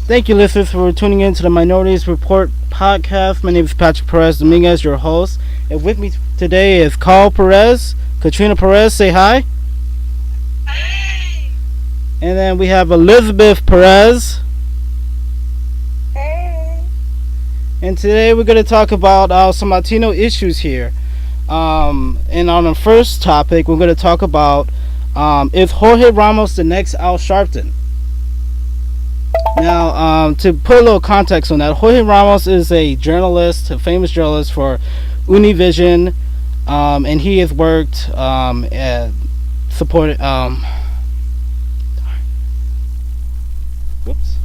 Thank you, listeners, for tuning in to the Minorities Report podcast. My name is Patrick Perez Dominguez, your host. And with me today is Carl Perez, Katrina Perez. Say hi. Hey! And then we have Elizabeth Perez. Hey! And today we're going to talk about some Latino issues here. And on the first topic, we're going to talk about is Jorge Ramos the next Al Sharpton? Now, to put a little context on that, Jorge Ramos is a journalist, a famous journalist for Univision, and he has worked supported. Whoops.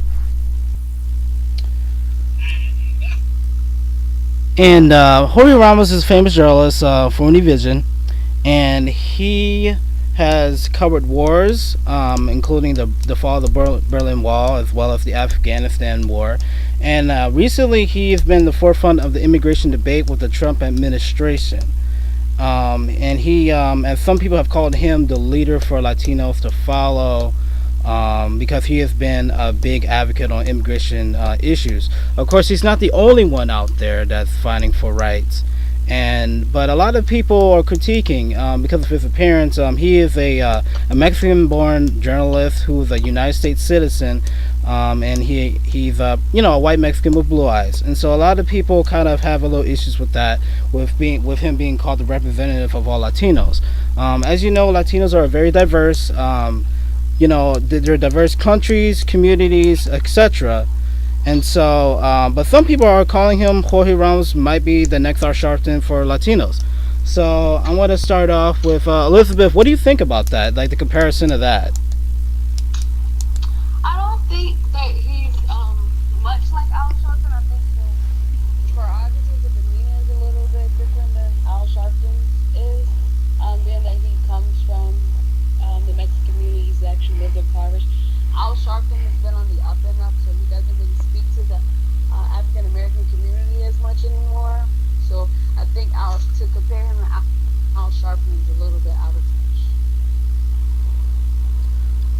And Jorge Ramos is a famous journalist for Univision, and he has covered wars, including the fall of the Berlin Wall, as well as the Afghanistan war. And recently, he has been the forefront of the immigration debate with the Trump administration. And he, as some people have called him, the leader for Latinos to follow, because he has been a big advocate on immigration issues. Of course, he's not the only one out there that's fighting for rights. But a lot of people are critiquing because of his appearance. He is a Mexican-born journalist who's a United States citizen, and he's a white Mexican with blue eyes. And so a lot of people kind of have a little issues with that, with him being called the representative of all Latinos. As you know, Latinos are very diverse. They're diverse countries, communities, etc. And so, but some people are calling him Jorge Ramos might be the next Al Sharpton for Latinos. So I want to start off with Elizabeth. What do you think about that? Like the comparison of that? I don't think that he's much like Al Sharpton. I think the prerogative of demeanor is a little bit different than Al Sharpton's is. Being that he comes from the Mexican community, he's actually lived in Paris. Al Sharpton has been on the up and up, so he doesn't really speak to the African American community as much anymore. So I think to compare him to Al Sharpton is a little bit out of touch.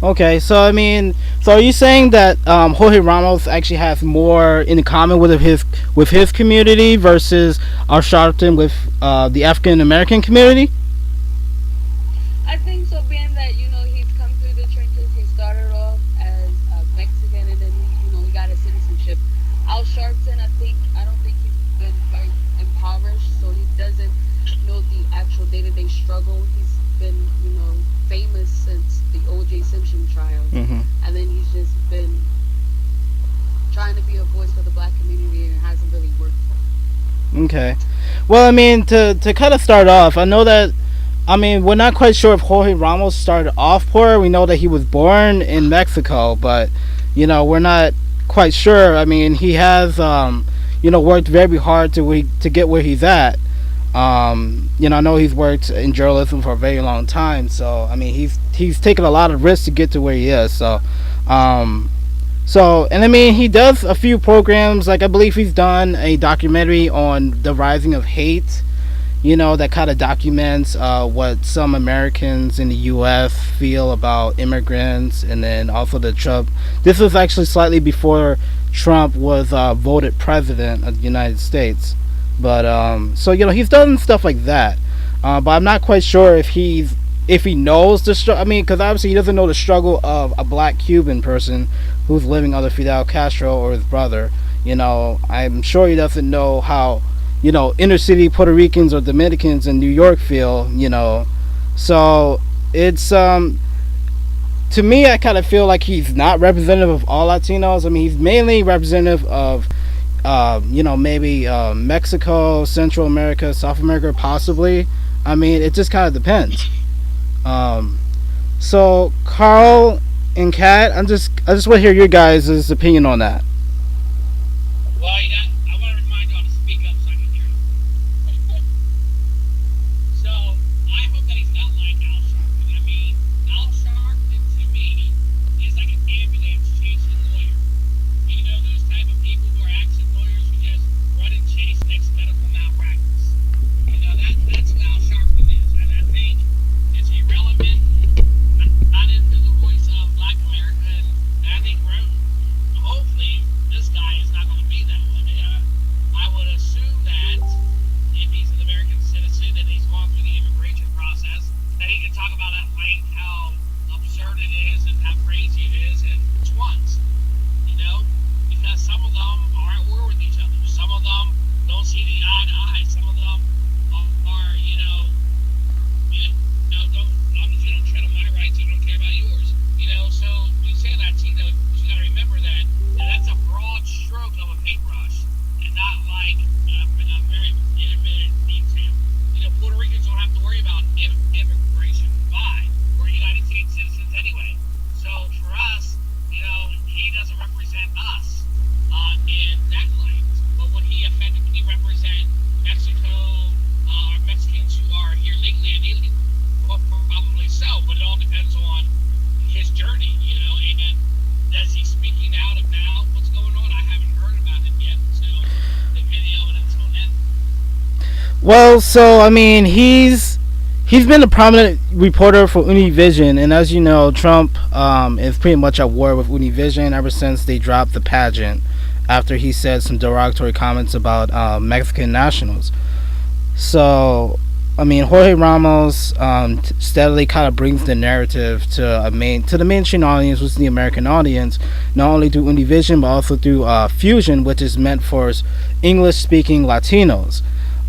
Okay, so I mean, so are you saying that Jorge Ramos actually has more in common with his community versus Al Sharpton with the African American community? I think so, being that he's come through the trenches. He started off as a Mexican, and then he got his citizenship. Al Sharpton, I don't think he's been very impoverished, so he doesn't know the actual day-to-day struggle. He's been famous since the O.J. Simpson trial, and then he's just been trying to be a voice for the black community, and it hasn't really worked for him. Okay, well, I mean, to kind of start off, we're not quite sure if Jorge Ramos started off poor. We know that he was born in Mexico, but we're not quite sure. I mean, he has worked very hard to get where he's at. I know he's worked in journalism for a very long time, so I mean he's taken a lot of risks to get to where he is. So he does a few programs. Like I believe he's done a documentary on the rising of hate. That kind of documents what some Americans in the U.S. feel about immigrants, and then also the Trump. This was actually slightly before Trump was voted president of the United States, but he's done stuff like that. But I'm not quite sure if he knows the struggle. I mean, because obviously he doesn't know the struggle of a black Cuban person who's living under Fidel Castro or his brother. I'm sure he doesn't know how inner city Puerto Ricans or Dominicans in New York feel, So it's to me, I kind of feel like he's not representative of all Latinos. I mean, he's mainly representative of maybe Mexico, Central America, South America, possibly. I mean, it just kind of depends. So Carl and Kat, I just want to hear your guys' opinion on that. Well, I want to remind you all to speak up so I can hear you. So, I hope that he's not like Al Sharpton. I mean, Al Sharpton to me is like an ambulance chasing lawyer. Those type of people who are action lawyers who just run and chase next medical malpractice. That's what Al Sharpton is. And I think it's irrelevant, not into the voice of Black America. And I think hopefully Well, so I mean, he's been a prominent reporter for Univision, and as you know, Trump is pretty much at war with Univision ever since they dropped the pageant after he said some derogatory comments about Mexican nationals. So, I mean, Jorge Ramos steadily kind of brings the narrative to the mainstream audience, which is the American audience, not only through Univision but also through Fusion, which is meant for English-speaking Latinos.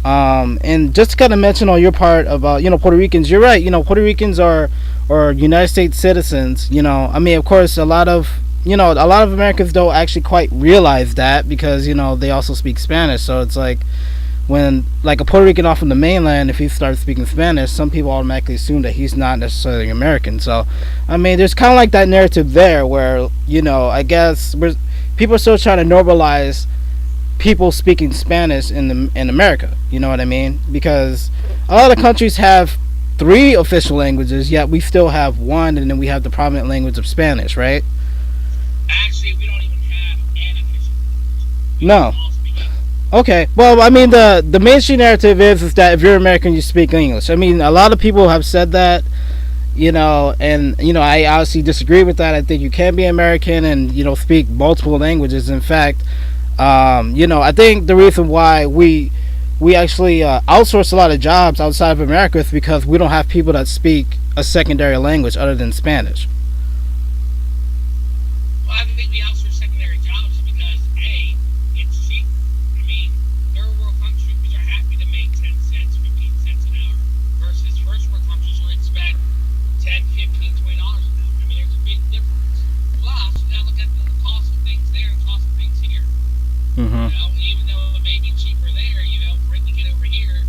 And just to kind of mention on your part about Puerto Ricans, you're right. Puerto Ricans are United States citizens. I mean, of course, a lot of Americans don't actually quite realize that because they also speak Spanish. So it's like when like a Puerto Rican off from the mainland, if he starts speaking Spanish, some people automatically assume that he's not necessarily American. So I mean, there's kind of like that narrative there where I guess people are still trying to normalize people speaking Spanish in America. You know what I mean? Because a lot of countries have three official languages, yet we still have one, and then we have the prominent language of Spanish, right? Actually, we don't even have an official. We No. all speak English. Okay. Well, I mean, the mainstream narrative is that if you're American, you speak English. I mean, a lot of people have said that, and I obviously disagree with that. I think you can be American and speak multiple languages. In fact, I think the reason why we actually outsource a lot of jobs outside of America is because we don't have people that speak a secondary language other than Spanish. Well, I think we outsource secondary jobs because A, it's cheap. I mean, third world countries are happy to make 10 cents, 15 cents an hour versus first world countries who expect 10, 15, $20 an hour. I mean, there's a big difference. Plus, you gotta look at the cost of things there and cost of things here. Mm-hmm. Even though it may be cheaper there, bringing it over here,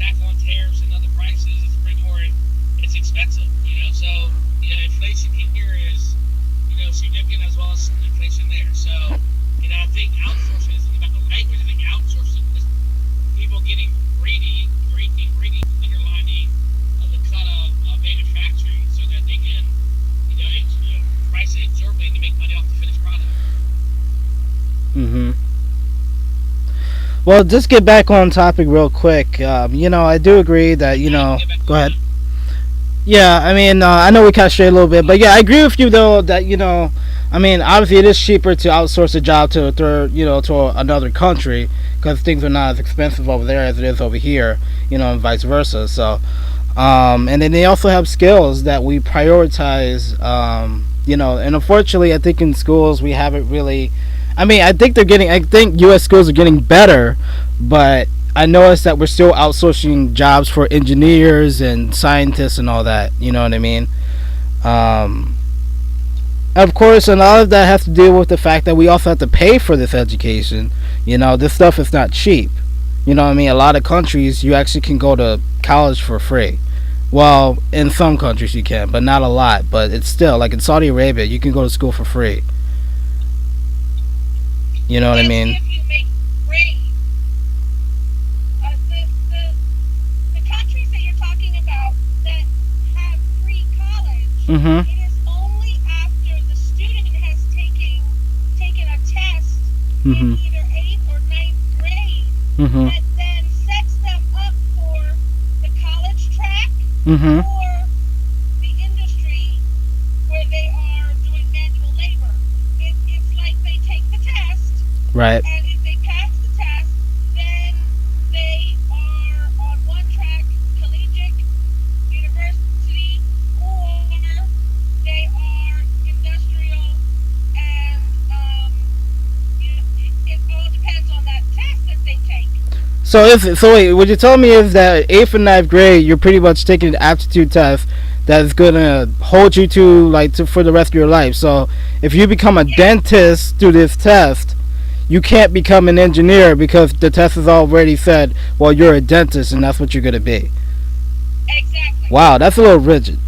tack on tariffs and other prices, it's pretty more, it's expensive, So, inflation here is, significant as well as inflation there. So, I think outsourcing isn't about the language. I think outsourcing is people getting greedy, underlining the cut of manufacturing so that they can, price it exorbitantly to make money off the finished product. Mm-hmm. Well, just get back on topic real quick. I do agree that Go ahead. Yeah, I mean, I know we kind of strayed a little bit, but yeah, I agree with you though that I mean, obviously it is cheaper to outsource a job to a third, to another country because things are not as expensive over there as it is over here, and vice versa. So, and then they also have skills that we prioritize, and unfortunately, I think in schools we haven't really. I mean, I think U.S. schools are getting better, but I noticed that we're still outsourcing jobs for engineers and scientists and all that. You know what I mean? Of course, a lot of that has to do with the fact that we also have to pay for this education. This stuff is not cheap. You know what I mean? A lot of countries, you actually can go to college for free. Well, in some countries you can, but not a lot. But it's still, like in Saudi Arabia, you can go to school for free. You know what I mean? If you make grades, the countries that you're talking about that have free college, Mm-hmm. it is only after the student has taken a test Mm-hmm. in either 8th or ninth grade Mm-hmm. that then sets them up for the college track Mm-hmm. or the industry where they are doing manual labor. It's like they take the test. Right. And if they pass the test, then they are on one track, collegiate, university, or they are industrial, and it all depends on that test that they take. So wait, what you're telling me is that 8th and ninth grade, you're pretty much taking an aptitude test that's gonna hold you for the rest of your life. So if you become a dentist through this test, you can't become an engineer because the test has already said, well, you're a dentist and that's what you're gonna be. Exactly. Wow, that's a little rigid.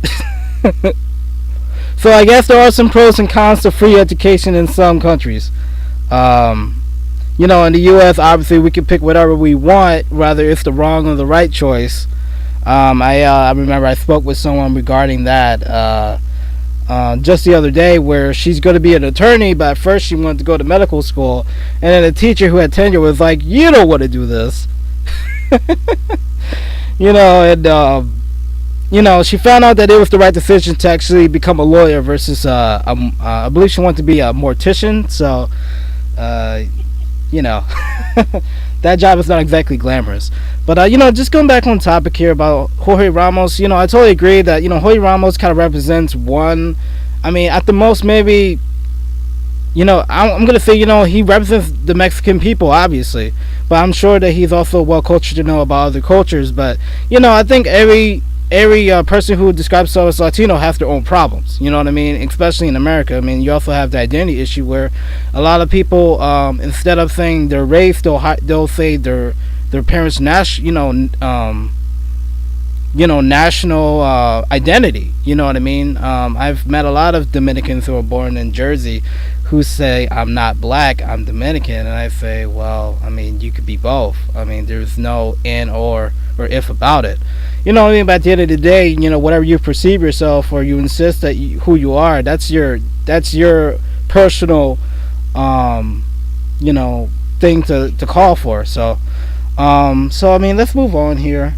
So I guess there are some pros and cons to free education in some countries. In the U.S., obviously we can pick whatever we want, whether it's the wrong or the right choice. I remember I spoke with someone regarding that just the other day, where she's going to be an attorney, but at first she wanted to go to medical school, and then a teacher who had tenure was like, "You don't want to do this." And she found out that it was the right decision to actually become a lawyer versus I believe she wanted to be a mortician. So uh, you know, that job is not exactly glamorous. But just going back on topic here about Jorge Ramos, I totally agree that Jorge Ramos kind of represents one. I mean, at the most, maybe I'm gonna say he represents the Mexican people, obviously, but I'm sure that he's also well cultured to know about other cultures. But I think every person who describes themselves as Latino has their own problems. You know what I mean? Especially in America. I mean, you also have the identity issue where a lot of people, instead of saying their race, they'll say their parents' national identity. You know what I mean? I've met a lot of Dominicans who are born in Jersey who say I'm not black, I'm Dominican, and I say, well, I mean, you could be both. I mean, there's no and or if about it. You know what I mean? But at the end of the day, whatever you perceive yourself or you insist that who you are, that's your personal, um, thing to call for. So I mean, let's move on here.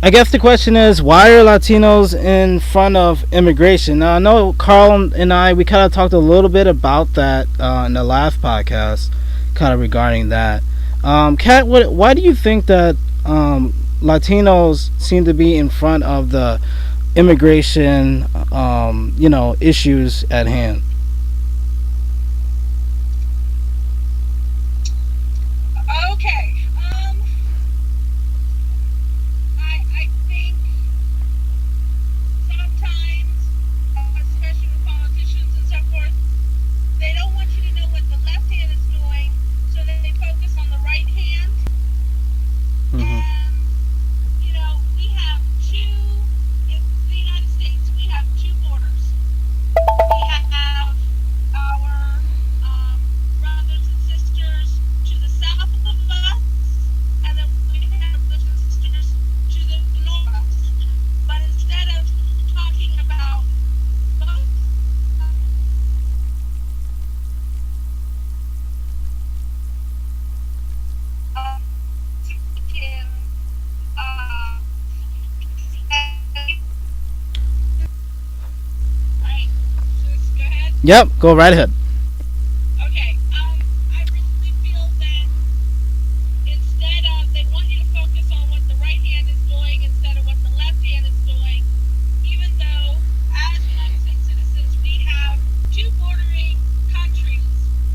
I guess the question is, why are Latinos in front of immigration? Now, I know Carl and I, we kind of talked a little bit about that in the last podcast, kind of regarding that. Kat, why do you think that Latinos seem to be in front of the immigration, issues at hand? Okay. I think sometimes, especially with politicians and so forth, they don't want you to know what the left hand is doing, so they focus on the right hand. Hmm. And we have in the United States, we have two borders. We have our brothers and sisters to the south of us, and then we have brothers and sisters to the north of us. But instead of talking about both uh, can, uh, right, just go ahead. Yep, go right ahead. Okay, I really feel that instead of they want you to focus on what the right hand is doing instead of what the left hand is doing, even though as United States citizens we have two bordering countries.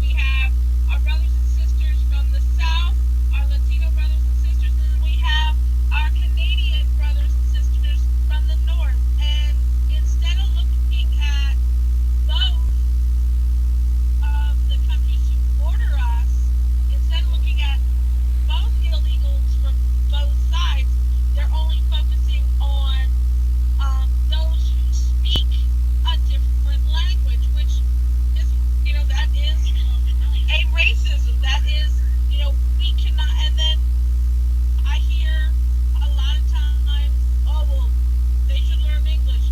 We have our brothers and sisters from the south, our Latino brothers and sisters, and then we have our Canadian brothers and sisters from the north. And instead of looking at both of the countries who border us, instead of looking at both illegals from both sides, they're only focusing on those who speak a different language, which is, that is a racism. That is, we cannot. And then I hear a lot of times, oh, well, they should learn English.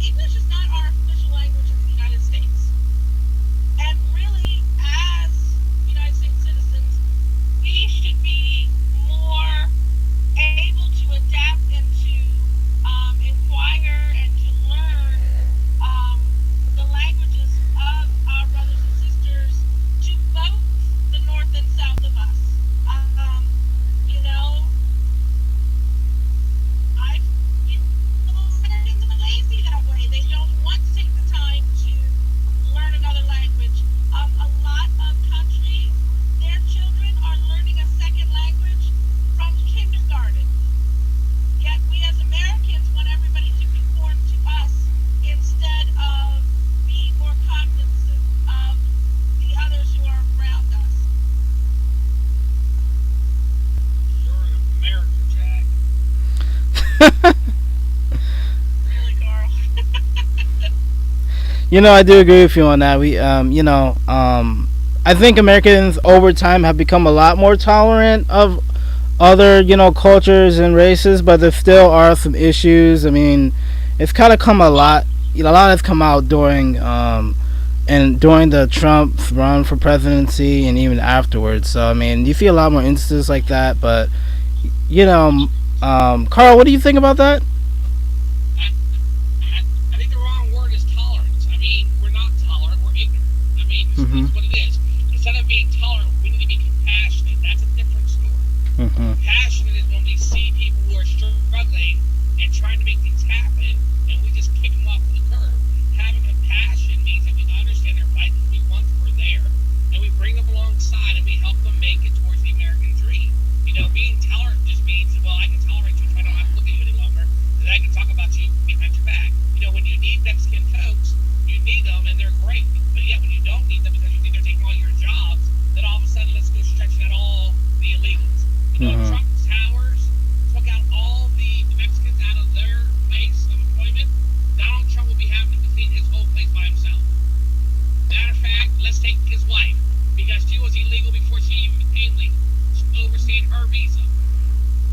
English is not our official language in the United States. And really, as United States citizens, we should be more able to adapt and to inquire and to learn the languages of our brothers and sisters to both the north and south of us. Um, you know, I feel Americans are lazy that way. They don't want to take the time to learn another language. A lot of countries, their children are learning a second language from kindergarten. Yet we as Americans want everybody to conform to us instead of being more cognizant of the others who are around us. Story of America, Jack. Really, Carl? I do agree with you on that. I think Americans over time have become a lot more tolerant of other, cultures and races, but there still are some issues. I mean, it's kind of come a lot. A lot has come out during, and during the Trump's run for presidency and even afterwards. So I mean, you see a lot more instances like that. But you know, Carl, what do you think about that? I think the wrong word is tolerance. I mean, we're not tolerant, we're ignorant. I mean, Mm-hmm. it's what it is. Instead of being tolerant, we need to be compassionate. That's a different story. Mm-hmm. Passionate is when we see people who are struggling and trying to make things happen, and we just kick them off the curb. Having compassion means that we understand their plight, because we once were there, and we bring them alongside and we help them make it towards the American dream. Being tolerant just means, well, I can tolerate you if I don't have to look at you any longer, and I can talk about you behind your back. When you need Mexican folks, you need them, and they're great. But yet, when you don't need them because you think they're taking all your jobs, then all of a sudden, let's go stretching out all the illegals. Mm-hmm. Trump Towers took out all the Mexicans out of their place of employment. Donald Trump will be having to feed his whole place by himself. Matter of fact, let's take his wife, because she was illegal before she even became legal, overseeing her visa.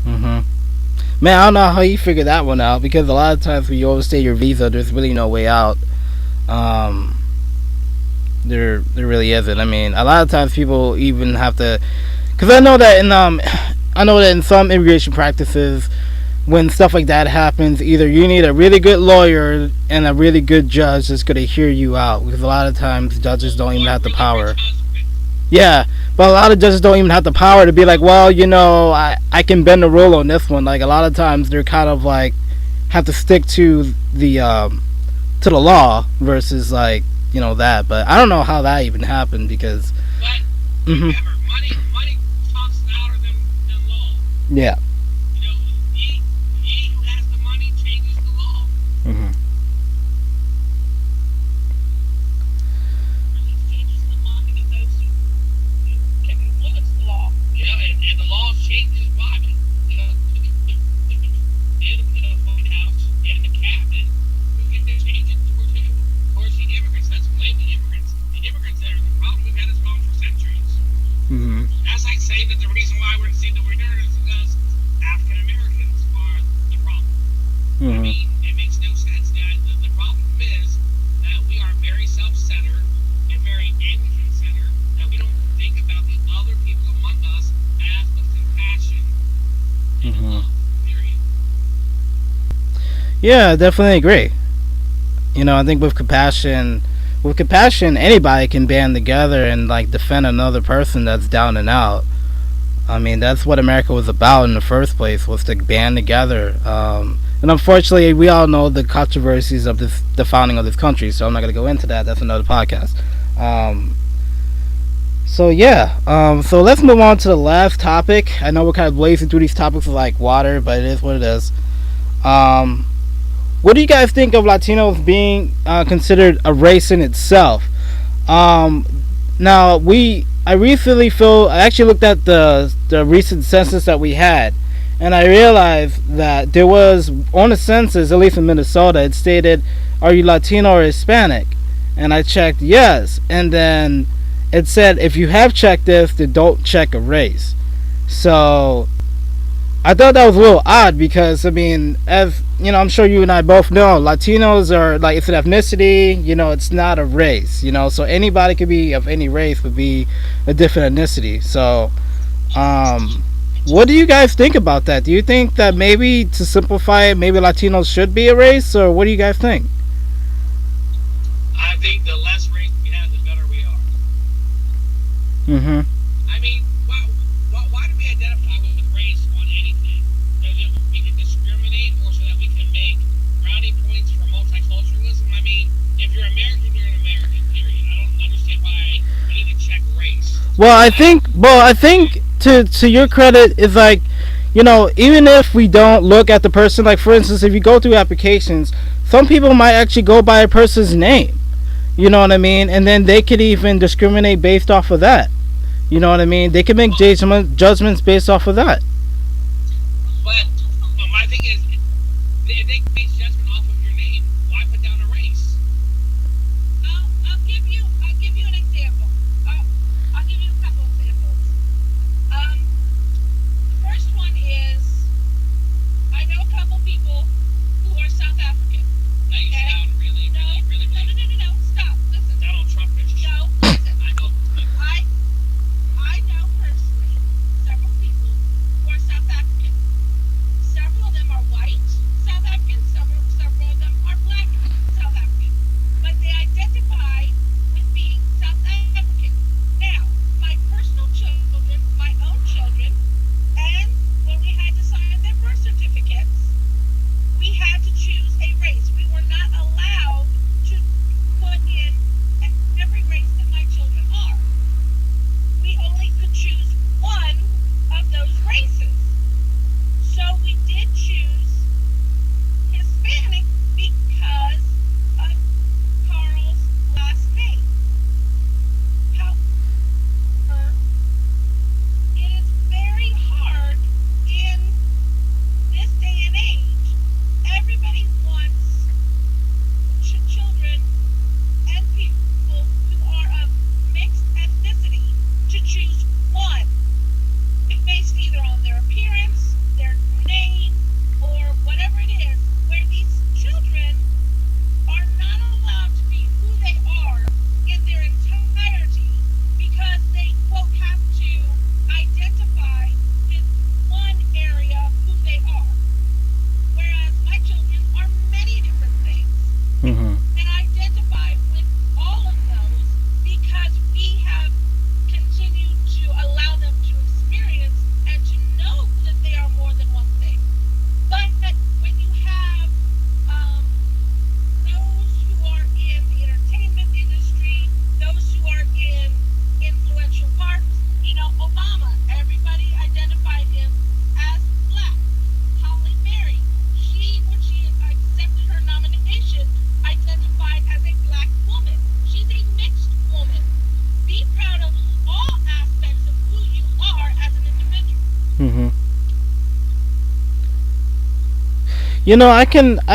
Mm-hmm. Man, I don't know how you figured that one out, because a lot of times when you overstay your visa, there's really no way out. Um, there really isn't. I mean, a lot of times people even have to, because I know that in some immigration practices, when stuff like that happens, either you need a really good lawyer and a really good judge that's going to hear you out, because a lot of times judges don't even have the power. Yeah, but a lot of judges don't even have the power to be like, well, I can bend the rule on this one. Like, a lot of times they're kind of like have to stick to the law versus like that. But I don't know how that even happened, because But Mhm. remember, money talks louder than law. Yeah. He who has the money changes the law. Mm-hmm. Changes the mind of those who can influence the law. And the law changes by it. In the White House and the cabinet, who get to change it towards who? Towards the immigrants. Let's blame the immigrants. The immigrants are the problem. We've had this problem for centuries. Mm-hmm. As I say, that the reason why we're seeing the return is because African Americans are the problem. I Mm-hmm. mean, it makes no sense. The problem is that we are very self-centered and very Anglican-centered, that we don't think about the other people among us as with compassion and Mm-hmm. love, period. Yeah, I definitely agree. I think with compassion, anybody can band together and like defend another person that's down and out. I mean, that's what America was about in the first place, was to band together. And unfortunately, we all know the controversies of the founding of this country, so I'm not going to go into that. That's another podcast. So yeah, so let's move on to the last topic. I know we're kind of blazing through these topics like water, but it is what it is. What do you guys think of Latinos being considered a race in itself? Now I actually looked at the recent census that we had, and I realized that there was, on the census, at least in Minnesota, it stated, "Are you Latino or Hispanic?" And I checked yes, and then it said if you have checked this, then don't check a race. So I thought that was a little odd, because I mean, as I'm sure you and I both know, Latinos are like, it's an ethnicity. It's not a race. So anybody could be of any race, would be a different ethnicity. So, what do you guys think about that? Do you think that maybe, to simplify it, maybe Latinos should be a race, or what do you guys think? I think the less race we have, the better we are. Mm-hmm. I mean, why do we identify with race on anything? So that we can discriminate, or so that we can make brownie points for multiculturalism? I mean, if you're American, you're an American, period. I don't understand why we need to check race. Well, I think to your credit is like, even if we don't look at the person, like for instance, if you go through applications, some people might actually go by a person's name. You know what I mean? And then they could even discriminate based off of that. You know what I mean? They can make judgments based off of that. But my thing is, if they base judgment off of your name, why put down a race? I'll give you an example. I'll give you a couple examples. The first one is, I know a couple people who are South African. Now you sound really, No, really, really, really. no. Stop. Listen. Donald Trump Hmm. I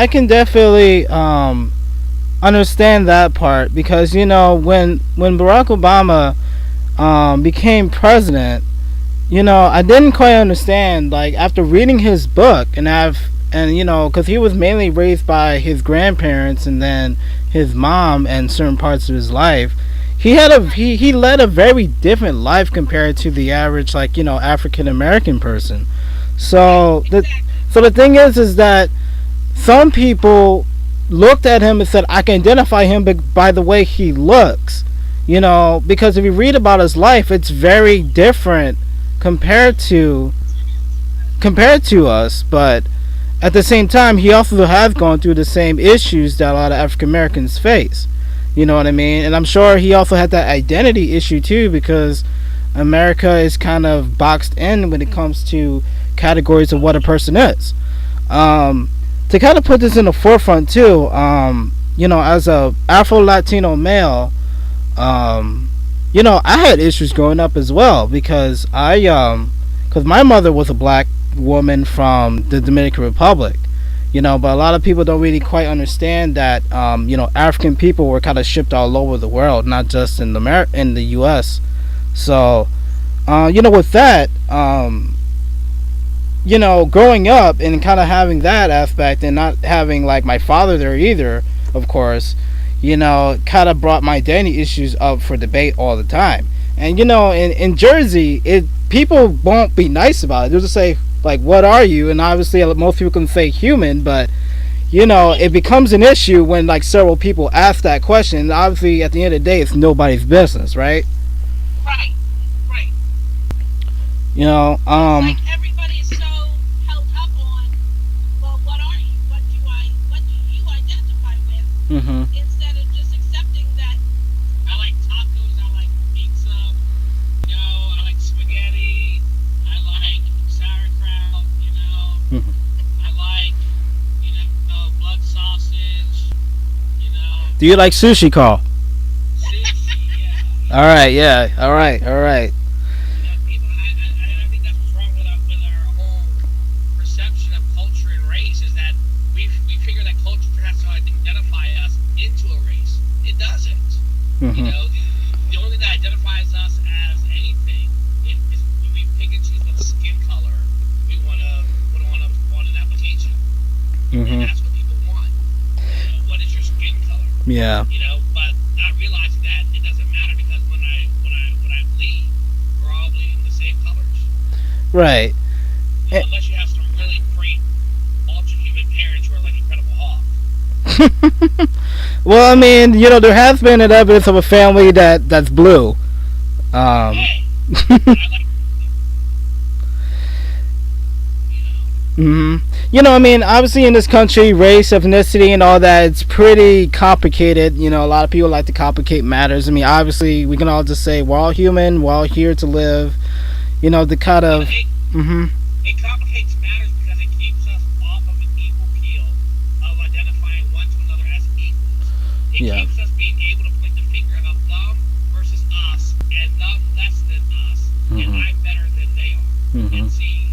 can definitely understand that part because when Barack Obama became president, I didn't quite understand, like, after reading his book, and because he was mainly raised by his grandparents and then his mom and certain parts of his life. He led a very different life compared to the average, like, African American person. Right, So exactly. the thing is that some people looked at him and said, I can identify him by the way he looks. Because if you read about his life, it's very different compared to compared to us. But at the same time, he also has gone through the same issues that a lot of African Americans face. You know what I mean? And I'm sure he also had that identity issue too, because America is kind of boxed in when it comes to categories of what a person is. Um, to kind of put this in the forefront too, as a Afro Latino male, I had issues growing up as well because because my mother was a black woman from the Dominican Republic. But a lot of people don't really quite understand that African people were kind of shipped all over the world, not just in the U.S. So, with that, growing up and kind of having that aspect and not having like my father there either, of course, kind of brought my identity issues up for debate all the time. And in Jersey, it people won't be nice about it. They'll just say like, "What are you?" And obviously, most people can say human, but it becomes an issue when like several people ask that question. And obviously, at the end of the day, it's nobody's business, right? Right, right. You know, It's um, like everybody is so held up on, well, what are you? What do you identify with? mhm. Instead of just accepting that, I like tacos. I like pizza. I like spaghetti. I like sauerkraut. Mhm. I like blood sausage. Do you like sushi, Carl? Sushi. Yeah. All right, yeah, all right, all right. People. I think that's what's wrong with our whole perception of culture and race is that we figure that culture has to identify us into a race. It doesn't. You Mhm. know, the only thing that identifies us as anything is when we pick and choose what skin color we want to put on an application, and Mhm. that's what people want. What is your skin color? Yeah. But not realizing that it doesn't matter because when I bleed, we're all bleeding the same colors. Right. Eh, Unless you have some really great ultra human parents who are like Incredible Hulk. well, I mean, there has been an evidence of a family that's blue. Um. Hey, but I like you know. hmm I mean, obviously in this country, race, ethnicity, and all that, it's pretty complicated. A lot of people like to complicate matters. I mean, obviously, we can all just say we're all human, we're all here to live. The kind Well, of. Hmm. it complicates matters because it keeps us off of an equal keel of identifying one to another as equals. It Yeah. keeps us being able to point the finger of them versus us, and them less than us, and Hmm. I'm better than they are. Hmm. And see,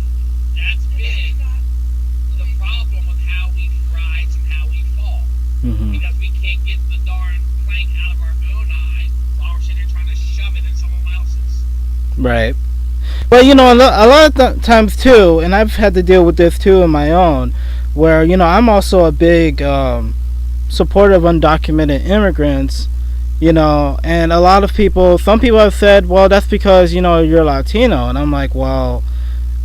that's and then been you got, the problem with how we rise and how we fall. Hmm. Because we can't get the darn plank out of our own eye while we're sitting there trying to shove it in someone else's. Right. But a lot of times too, and I've had to deal with this too in my own, where I'm also a big supporter of undocumented immigrants. And a lot of people, some people have said, well, that's because you're Latino, and I'm like, well,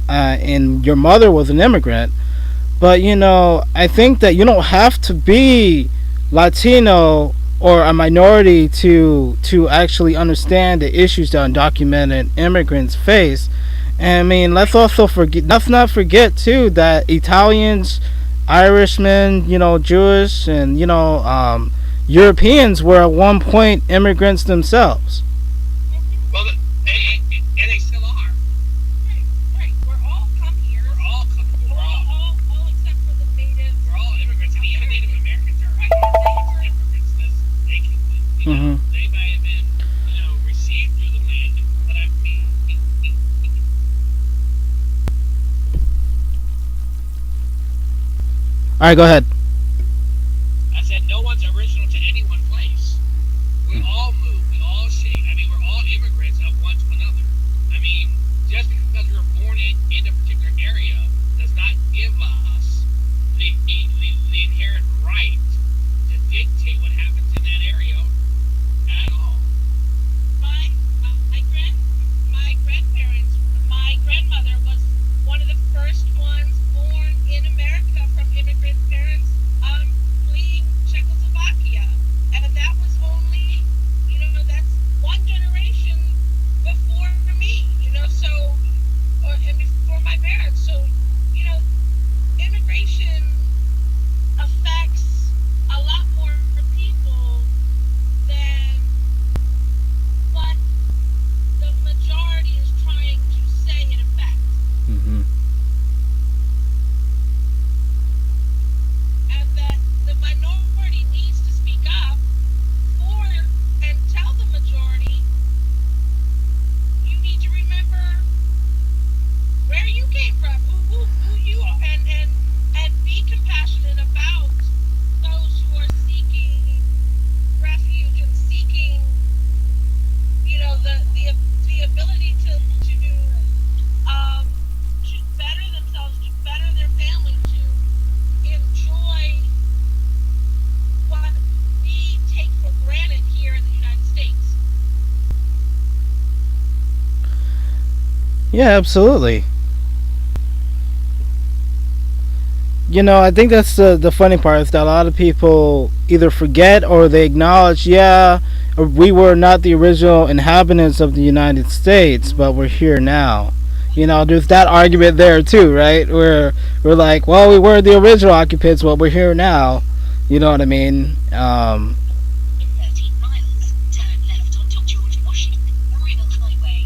and your mother was an immigrant. But I think that you don't have to be Latino or a minority to actually understand the issues that undocumented immigrants face. And I mean, let's not forget too that Italians, Irishmen, Jewish, and Europeans were at one point immigrants themselves. Well, and they still are. right, right. We're all come here. We're all We're all except for the native. we're all immigrants, and even Native Americans are immigrants because they can, Hmm. they may have been, received through the land, but I mean, All right, go ahead. I said no one's original to any one place. We all move. We all shape. I mean, we're all immigrants of one to another. I mean, just because we were born in a particular area does not give us the inherent right to dictate what happens in that area at all. My my grandparents, my grandmother was one of the first ones born in America from immigrant parents, fleeing Czechoslovakia, and that was only, that's one generation before me, so, and before my parents, so, immigration affects a lot more people than what the majority is trying to say in effect. Hmm. And that the minority needs to speak up for and tell the majority, you need to remember where you came from, who you are, and be compassionate about those who are seeking refuge and seeking, the ability um to better themselves, to better their family, to enjoy what we take for granted here in the United States. Yeah, absolutely. I think that's the funny part is that a lot of people either forget or they acknowledge, yeah, we were not the original inhabitants of the United States, but we're here now. There's that argument there too, right? Where we're like, well, we were the original occupants, but we're here now. You know what I mean? In 13 miles, turn left onto George Washington Memorial Highway.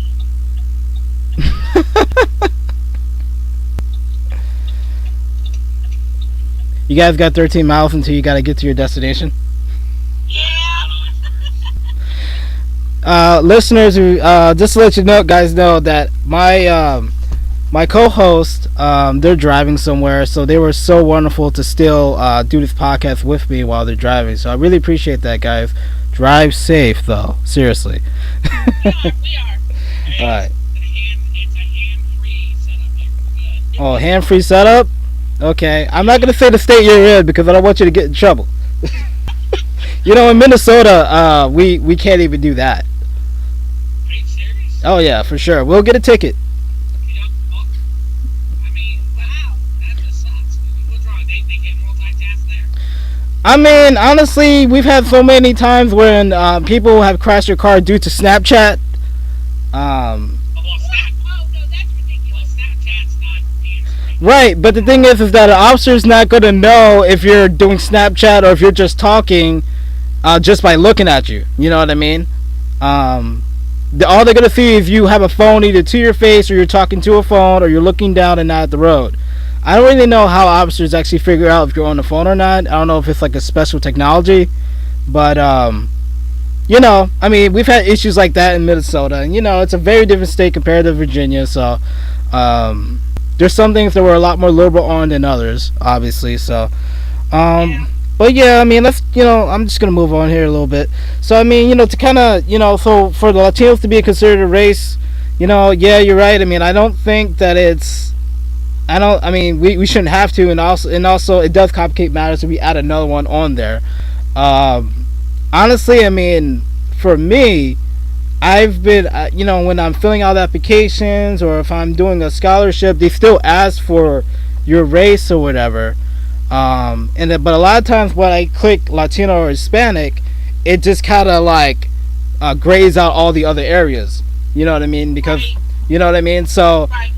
You guys got 13 miles until you got to get to your destination. Yeah. Listeners, who just to let you know, guys, know that my co-host, they're driving somewhere, so they were so wonderful to still do this podcast with me while they're driving. So I really appreciate that, guys. Drive safe, though. Seriously. We are. Hey, All right. it's a hand-free setup here. We're good. Oh, hand-free setup. Okay, I'm not gonna say the state you're in because I don't want you to get in trouble. In Minnesota, we can't even do that. Are you serious? Oh yeah, for sure. We'll get a ticket. Well, I mean, wow, that just sucks. What's wrong? They can't multitask there? I mean, honestly, we've had so many times when people have crashed their car due to Snapchat. Oh, well, Oh, no, that's ridiculous. Snapchat's not hands-free. Right, but the thing is that an officer's not gonna know if you're doing Snapchat or if you're just talking, just by looking at you. You know what I mean? All they're gonna see is you have a phone either to your face or you're talking to a phone or you're looking down and not at the road. I don't really know how officers actually figure out if you're on the phone or not. I don't know if it's like a special technology, but I mean, we've had issues like that in Minnesota, and it's a very different state compared to Virginia. So, there's some things that we're a lot more liberal on than others, obviously. So, but yeah, I mean, I'm just gonna move on here a little bit. So, I mean, to kind of, so for the Latinos to be considered a race, yeah, you're right. I mean, I don't think that it's. I mean, we shouldn't have to, and also it does complicate matters if we add another one on there. Honestly, I mean, for me, I've been, when I'm filling out applications or if I'm doing a scholarship, they still ask for your race or whatever. But a lot of times when I click Latino or Hispanic, it just kind of like grays out all the other areas. You know what I mean? Because, Right. you know what I mean? So, Right.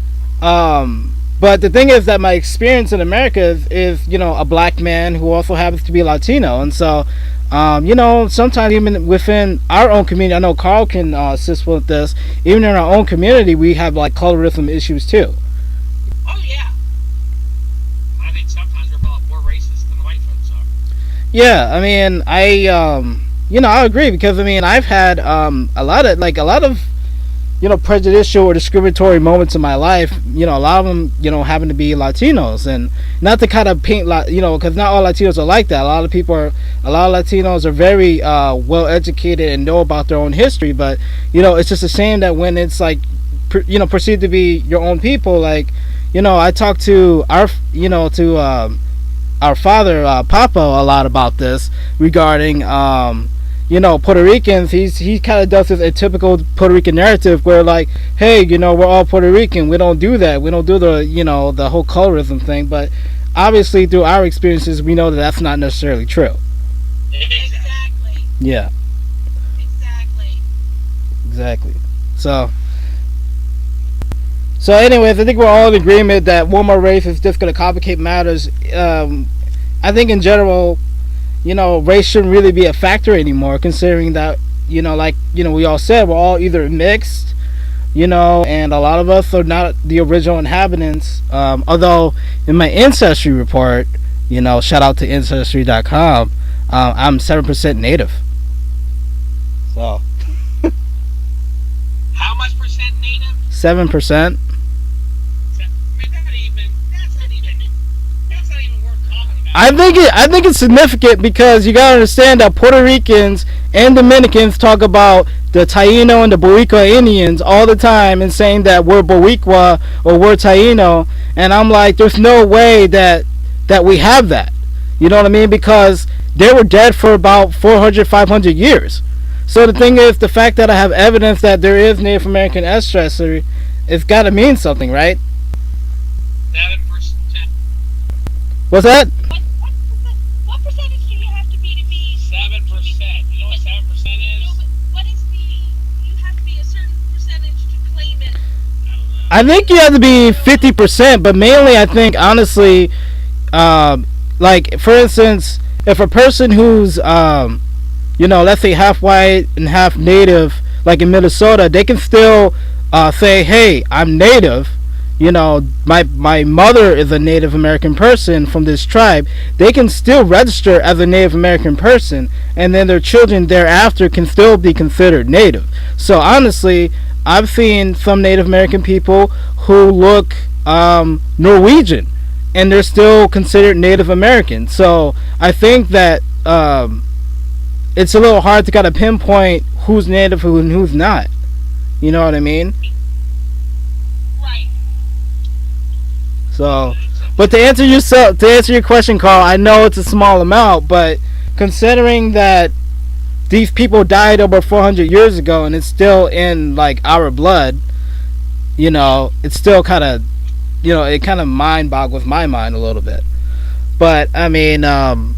but the thing is that my experience in America is a black man who also happens to be Latino. And so, sometimes even within our own community, I know Carl can assist with this, even in our own community, we have like colorism issues too. Oh, yeah. I think sometimes we're more racist than the white folks are. Yeah, I mean, I agree because I mean, I've had a lot of prejudicial or discriminatory moments in my life, a lot of them, happen to be Latinos, and not to kind of paint, because not all Latinos are like that. A lot of Latinos are very well educated and know about their own history, but it's just a shame that when it's like, perceived to be your own people, like, I talked to our father, Papa, a lot about this regarding Puerto Ricans. He kind of does this atypical Puerto Rican narrative where, like, hey, we're all Puerto Rican. We don't do that. We don't do the whole colorism thing. But obviously, through our experiences, we know that that's not necessarily true. Exactly. Yeah. Exactly. So, anyways, I think we're all in agreement that one more race is just going to complicate matters. I think in general, race shouldn't really be a factor anymore, considering that, we all said, we're all either mixed, and a lot of us are not the original inhabitants. Although, in my ancestry report, shout out to Ancestry.com, I'm 7% native. So. How much percent native? 7%. I think it's significant because you gotta understand that Puerto Ricans and Dominicans talk about the Taino and the Boricua Indians all the time and saying that we're Boricua or we're Taino, and I'm like, there's no way that we have that. You know what I mean? Because they were dead for about 400, 500 years. So the thing is, the fact that I have evidence that there is Native American ancestry, it's gotta mean something, right? 7%. What's that? What percentage do you have to be 7%. You know what 7% is? No, but what is you have to be a certain percentage to claim it? I don't know. I think you have to be 50%, but mainly I think, honestly, like, for instance, if a person who's, let's say half white and half native, like in Minnesota, they can still say, hey, I'm native. My mother is a Native American person from this tribe. They can still register as a Native American person, and then their children thereafter can still be considered native. So honestly, I've seen some Native American people who look Norwegian, and they're still considered Native American. So I think that it's a little hard to kind of pinpoint who's native and who's not. You know what I mean? So, but to answer your question, Carl, I know it's a small amount, but considering that these people died over 400 years ago and it's still in like our blood, it's still kind of, it kind of mind boggles my mind a little bit. But I mean, Carl,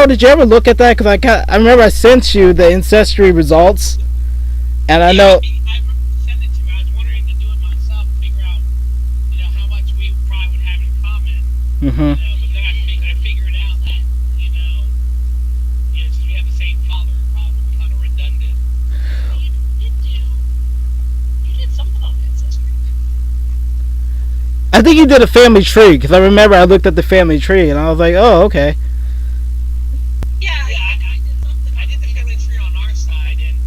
did you ever look at that? Because I remember I sent you the ancestry results, and I know. Mm-hmm. But then I figured out that, since we have the same father, it probably would be kind of redundant. You did something on Ancestry. I think you did a family tree, because I remember I looked at the family tree, and I was like, oh, okay. Yeah, I did something. I did the family tree on our side, and,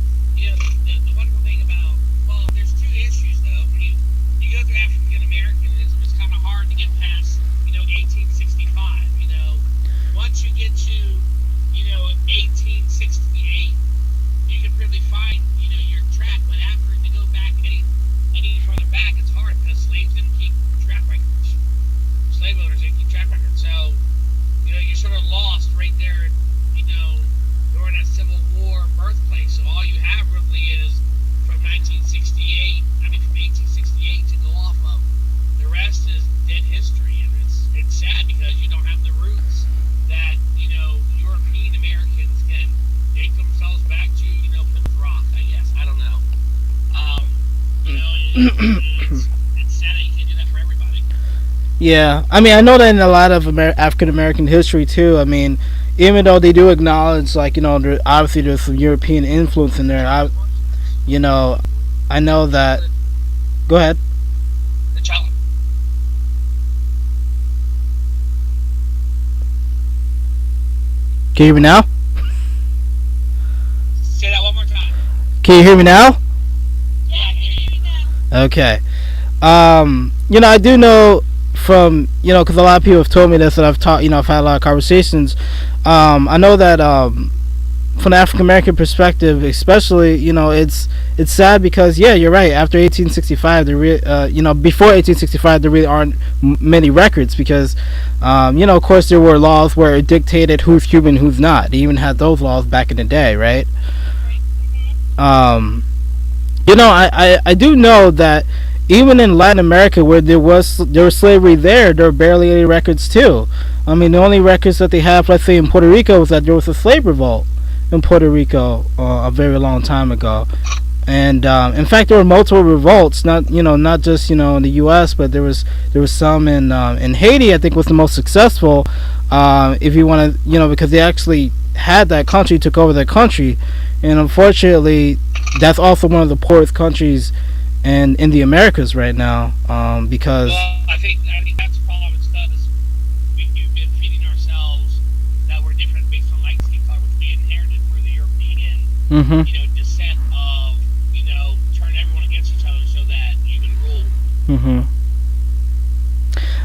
the wonderful thing about, well, there's two issues, though. When you go through African Americanism, it's kind of hard to get past 1865. Once you get to 1868, you can really find your track. But after to go back any further back, it's hard because slaves didn't keep track records. Slave owners didn't keep track records, so you're sort of lost right there. During that Civil War birthplace. So all you have really is from 1968. I mean, from 1868 to go off of. The rest is dead history, and it's sad because you don't have the roots that European Americans can date themselves back to Plymouth Rock. I guess I don't know. It's sad that you can't do that for everybody. Yeah, I mean, I know that in a lot of African American history too. I mean, even though they do acknowledge, like, obviously there's some European influence in there. I know that. Go ahead. The child. Can you hear me now? Say that one more time. Can you hear me now? Yeah, Okay. I do know from because a lot of people have told me this, that I've taught. I've had a lot of conversations. I know that from the African American perspective, especially, it's sad because yeah, you're right. After 1865, before 1865, there really aren't many records because, of course, there were laws where it dictated who's human, who's not. They even had those laws back in the day, right? Um, I do know that even in Latin America, where there was slavery there were barely any records too. I mean, the only records that they have, let's say in Puerto Rico, was that there was a slave revolt in Puerto Rico a very long time ago. And in fact, there were multiple revolts, not just in the U.S., but there was some in Haiti. I think was the most successful. If you want to, because they actually had that country, took over that country, and unfortunately, that's also one of the poorest countries in the Americas right now. Because Well, I think that's the problem. It's because we've been feeding ourselves that we're different based on legacy color, which we inherited through the European, hmm descent of, turn everyone against each other so that you can rule. hmm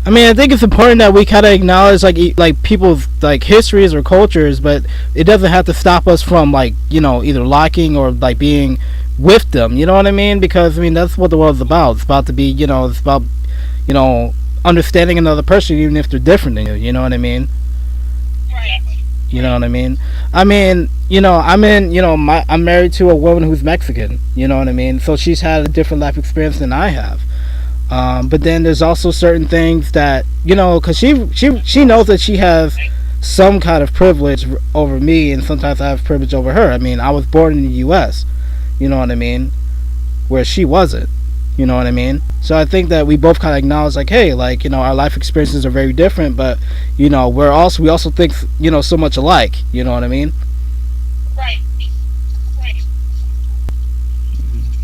I mean, I think it's important that we kind of acknowledge like people's like histories or cultures, but it doesn't have to stop us from either liking or like being with them. You know what I mean? Because I mean that's what the world's about. It's about to be it's about understanding another person even if they're different than you. You know what I mean? Exactly. You know what I mean? I mean, I'm married to a woman who's Mexican. You know what I mean? So she's had a different life experience than I have. But then there's also certain things that because she knows that she has some kind of privilege over me, and sometimes I have privilege over her. I mean, I was born in the U.S. You know what I mean, where she wasn't. You know what I mean? So I think that we both kind of acknowledge, like, hey, our life experiences are very different, but we also think so much alike. You know what I mean? Right. Right.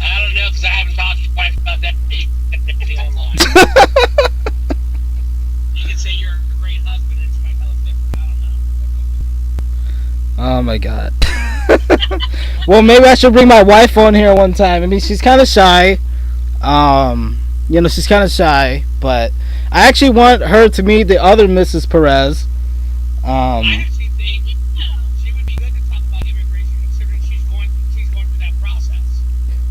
I don't know because I haven't talked to your wife about that. Anything online. You can say you're a great husband and she might tell us different. I don't know. Oh my god. Well, maybe I should bring my wife on here one time. I mean, she's kind of shy. She's kind of shy, but I actually want her to meet the other Mrs. Perez. I actually think she would be good to talk about immigration, considering she's going through that process.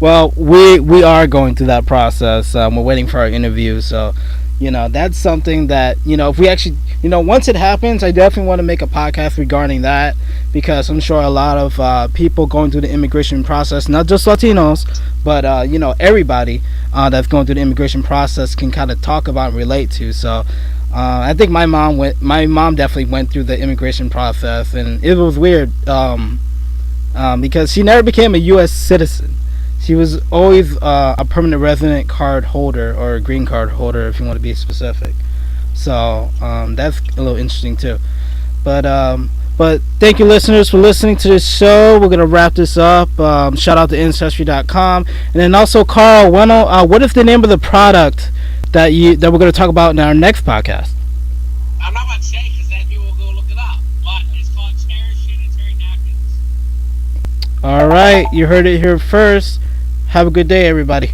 Well, we are going through that process. We're waiting for our interview, so that's something that if we actually once it happens, I definitely want to make a podcast regarding that, because I'm sure a lot of people going through the immigration process, not just Latinos, but everybody that's going through the immigration process can kind of talk about and relate to. So I think my mom definitely went through the immigration process, and it was weird because she never became a U.S. citizen. She was always a permanent resident card holder, or a green card holder, if you want to be specific. So that's a little interesting too. But thank you, listeners, for listening to this show. We're gonna wrap this up. Shout out to Ancestry.com, and then also Carl. What is the name of the product that we're gonna talk about in our next podcast? I'm not about to say because then people will go look it up. But it's called Sanitary Napkins. All right, you heard it here first. Have a good day, everybody.